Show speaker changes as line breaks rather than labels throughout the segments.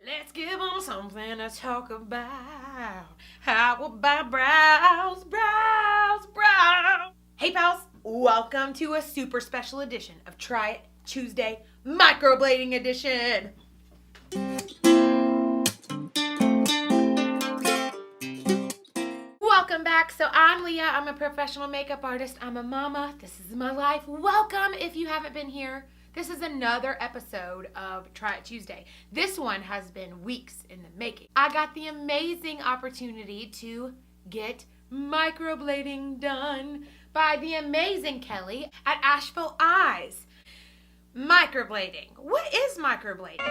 Let's give them something to talk about. How about brows, brows, brows? Hey pals, welcome to a super special edition of Try It Tuesday Microblading Edition. Welcome back. So I'm Leah. I'm a professional makeup artist. I'm a mama. This is my life. Welcome if you haven't been here. This is another episode of Try It Tuesday. This one has been weeks in the making. I got the amazing opportunity to get microblading done by the amazing Kelly at Asheville Eyes. Microblading. What is microblading?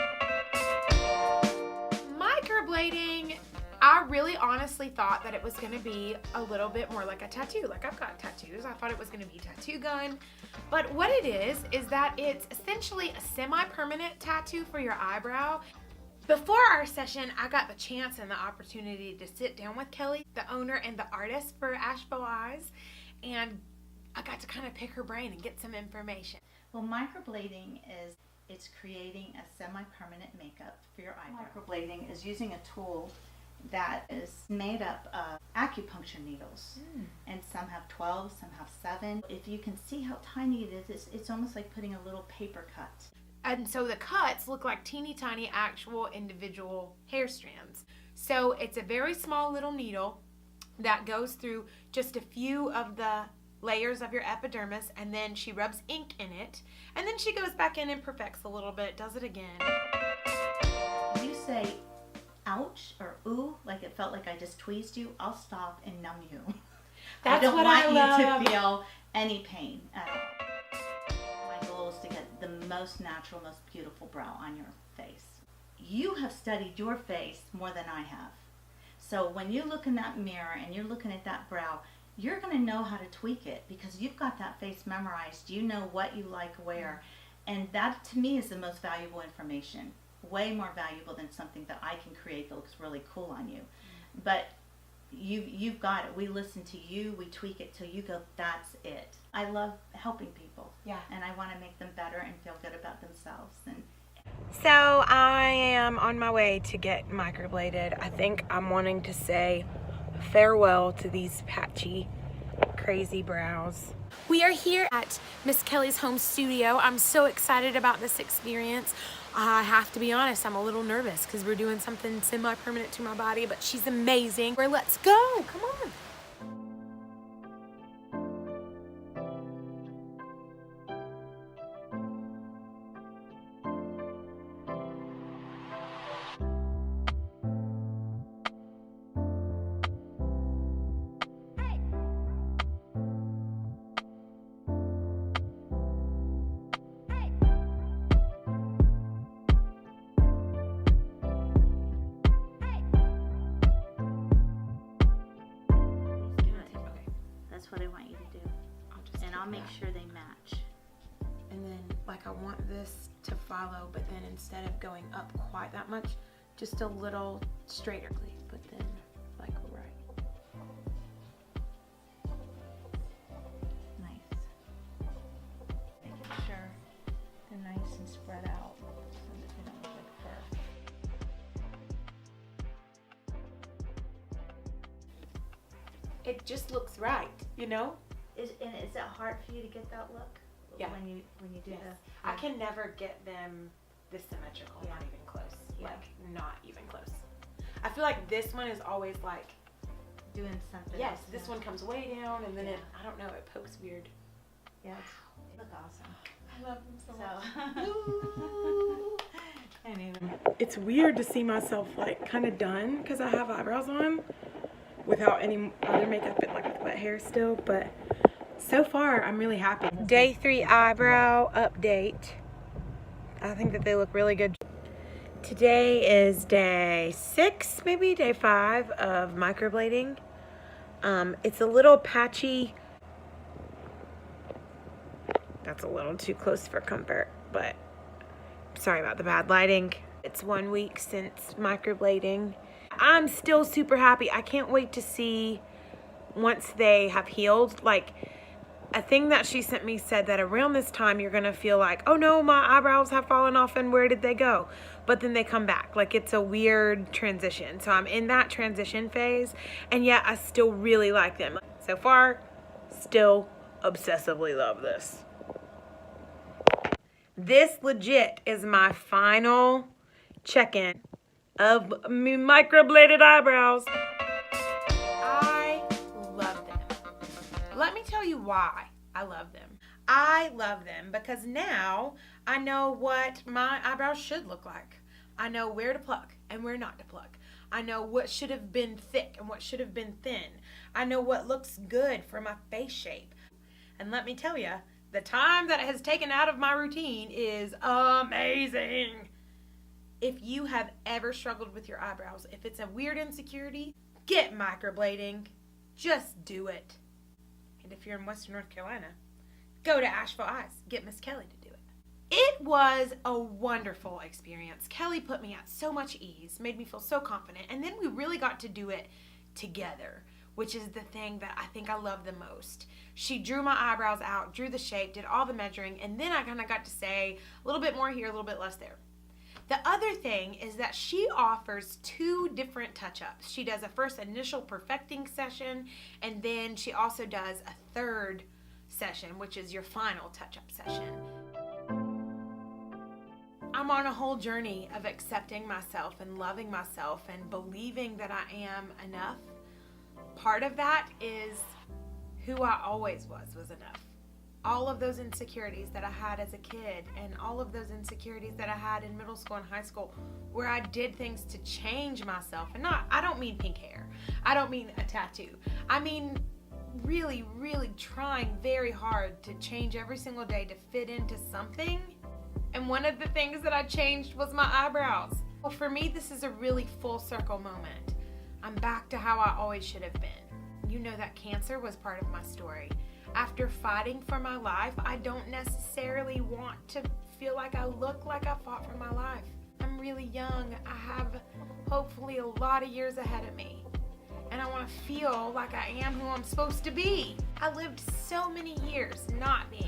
Microblading, I really honestly thought that it was going to be a little bit more like a tattoo. Like, I've got tattoos. I thought it was going to be a tattoo gun. But what it is that it's essentially a semi-permanent tattoo for your eyebrow. Before our session, I got the chance and the opportunity to sit down with Kelly, the owner and the artist for Asheville Eyes, and I got to kind of pick her brain and get some information.
Well, microblading it's creating a semi-permanent makeup for your eyebrow. Microblading is using a tool that is made up of acupuncture needles, and some have 12, some have 7. If you can see how tiny it is, it's almost like putting a little paper cut.
And so the cuts look like teeny tiny actual individual hair strands. So it's a very small little needle that goes through just a few of the layers of your epidermis, and then she rubs ink in it, and then she goes back in and perfects a little bit, does it again.
You say ouch or ooh, like it felt like I just tweezed you, I'll stop and numb you.
That's
I don't
what
want
I
you
love.
to feel any pain at all. My goal is to get the most natural, most beautiful brow on your face. You have studied your face more than I have. So when you look in that mirror and you're looking at that brow, you're going to know how to tweak it because you've got that face memorized. You know what you like where. And that to me is the most valuable information. Way more valuable than something that I can create that looks really cool on you. But you've got it. We listen to you, we tweak it till you go, that's it. I love helping people.
Yeah.
And I want to make them better and feel good about themselves. And
So I am on my way to get microbladed. I think I'm wanting to say farewell to these patchy, crazy brows. We are here at Miss Kelly's home studio. I'm so excited about this experience. I have to be honest, I'm a little nervous because we're doing something semi-permanent to my body, but she's amazing. Let's go, come on.
that's what I want you to do. And I'll make sure they match.
And then, like, I want this to follow, but then instead of going up quite that much, just a little straighter, but then, like, right.
Nice. Making sure they're nice and spread out so that they don't look like fur.
It just looks right, you know?
Is it hard for you to get that look?
Yeah.
When you do
Yes.
the.
I can never get them this symmetrical,
Yeah.
not even close.
Yeah.
Like, not even close. I feel like this one is always like,
Doing something.
yes,
else,
this
yeah.
one comes way down, and then
Yeah.
I don't know, it pokes weird.
Yeah. They look awesome.
I love them so much.
So. Anyway.
It's weird to see myself, like, kind of done, because I have eyebrows on without any other makeup and, like, with wet hair still, but so far, I'm really happy. Day 3 eyebrow update. I think that they look really good. Today is day 6, maybe day 5 of microblading. It's a little patchy. That's a little too close for comfort, but sorry about the bad lighting. It's 1 week since microblading. I'm still super happy. I can't wait to see once they have healed. Like, A thing that she sent me said that around this time you're gonna feel like, oh no, my eyebrows have fallen off and where did they go? But then they come back. Like it's a weird transition. So I'm in that transition phase, and yet I still really like them. So far, still obsessively love this. This legit is my final check-in of microbladed eyebrows. I love them. Let me tell you why I love them. I love them because now I know what my eyebrows should look like. I know where to pluck and where not to pluck. I know what should have been thick and what should have been thin. I know what looks good for my face shape. And let me tell you, the time that it has taken out of my routine is amazing. If you have ever struggled with your eyebrows, if it's a weird insecurity, get microblading. Just do it. And if you're in Western North Carolina, go to Asheville Eyes. Get Miss Kelly to do it. It was a wonderful experience. Kelly put me at so much ease, made me feel so confident, and then we really got to do it together, which is the thing that I think I love the most. She drew my eyebrows out, drew the shape, did all the measuring, and then I kind of got to say a little bit more here, a little bit less there. The other thing is that she offers 2 different touch-ups. She does a first initial perfecting session, and then she also does a 3rd session, which is your final touch-up session. I'm on a whole journey of accepting myself and loving myself and believing that I am enough. Part of that is who I always was enough. All of those insecurities that I had as a kid and all of those insecurities that I had in middle school and high school where I did things to change myself. And I don't mean pink hair. I don't mean a tattoo. I mean really, really trying very hard to change every single day to fit into something. And one of the things that I changed was my eyebrows. Well, for me, this is a really full circle moment. I'm back to how I always should have been. You know that cancer was part of my story. After fighting for my life, I don't necessarily want to feel like I look like I fought for my life. I'm really young. I have hopefully a lot of years ahead of me. And I want to feel like I am who I'm supposed to be. I lived so many years not being.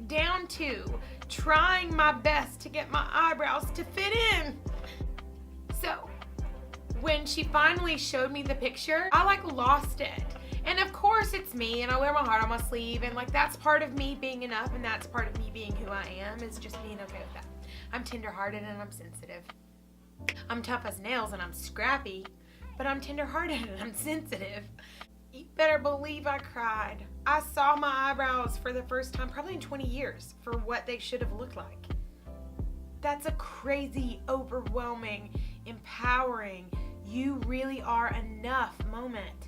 Down to trying my best to get my eyebrows to fit in. So, when she finally showed me the picture, I lost it. And of course it's me, and I wear my heart on my sleeve, and that's part of me being enough, and that's part of me being who I am, is just being okay with that. I'm tenderhearted and I'm sensitive. I'm tough as nails and I'm scrappy, but I'm tenderhearted and I'm sensitive. You better believe I cried. I saw my eyebrows for the first time probably in 20 years for what they should have looked like. That's a crazy, overwhelming, empowering, you really are enough moment.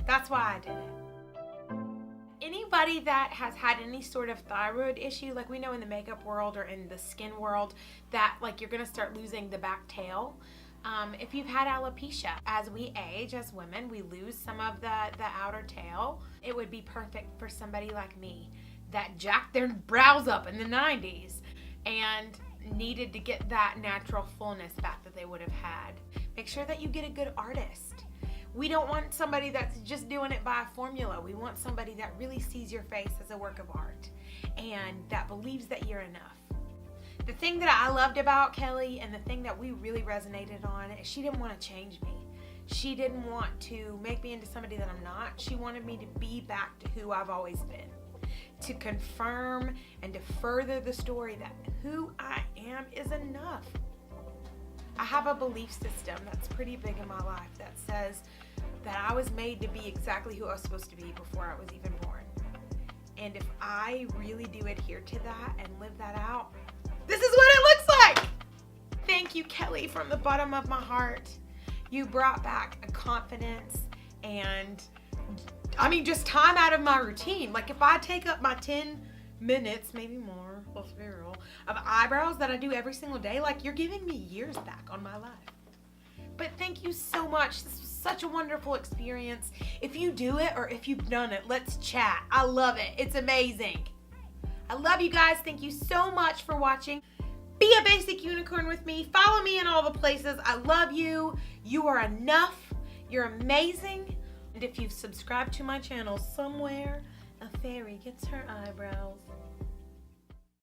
That's why I did it. Anybody that has had any sort of thyroid issue, like we know in the makeup world or in the skin world, that you're gonna start losing the back tail. If you've had alopecia, as we age as women, we lose some of the outer tail. It would be perfect for somebody like me that jacked their brows up in the 90s and needed to get that natural fullness back that they would have had. Make sure that you get a good artist. We don't want somebody that's just doing it by a formula. We want somebody that really sees your face as a work of art and that believes that you're enough. The thing that I loved about Kelly and the thing that we really resonated on is she didn't want to change me. She didn't want to make me into somebody that I'm not. She wanted me to be back to who I've always been. To confirm and to further the story that who I am is enough. I have a belief system that's pretty big in my life that says that I was made to be exactly who I was supposed to be before I was even born. And if I really do adhere to that and live that out, this is what it looks like. Thank you, Kelly, from the bottom of my heart. You brought back a confidence and just time out of my routine. If I take up my 10 minutes, maybe more, let's be real, of eyebrows that I do every single day, you're giving me years back on my life. But thank you so much. This was such a wonderful experience. If you do it or if you've done it, let's chat. I love it. It's amazing. I love you guys. Thank you so much for watching. Be a basic unicorn with me. Follow me in all the places. I love you. You are enough. You're amazing. And if you've subscribed to my channel somewhere,
A fairy gets her eyebrows